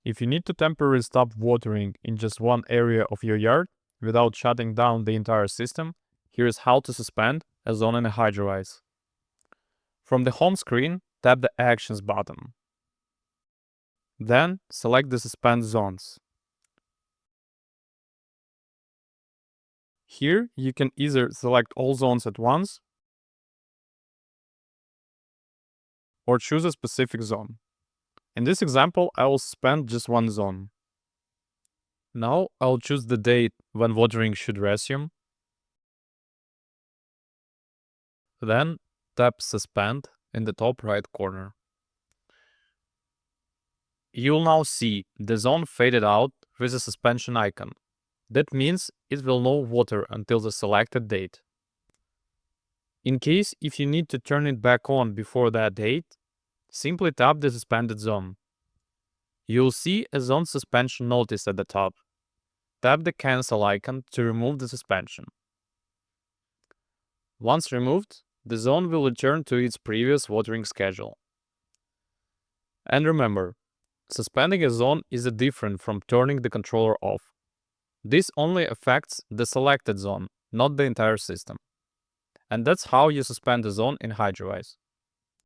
If you need to temporarily stop watering in just one area of your yard without shutting down the entire system, here's how to suspend a zone in a Hydrawise. From the home screen, tap the Actions button. Then select the Suspend zones. Here, you can either select all zones at once or choose a specific zone. In this example, I will suspend just one zone. Now I'll choose the date when watering should resume. Then tap Suspend in the top right corner. You'll now see the zone faded out with a suspension icon. That means it will not water until the selected date. In case if you need to turn it back on before that date, simply tap the suspended zone. You'll see a zone suspension notice at the top. Tap the cancel icon to remove the suspension. Once removed, the zone will return to its previous watering schedule. And remember, suspending a zone is different from turning the controller off. This only affects the selected zone, not the entire system. And that's how you suspend a zone in Hydrawise.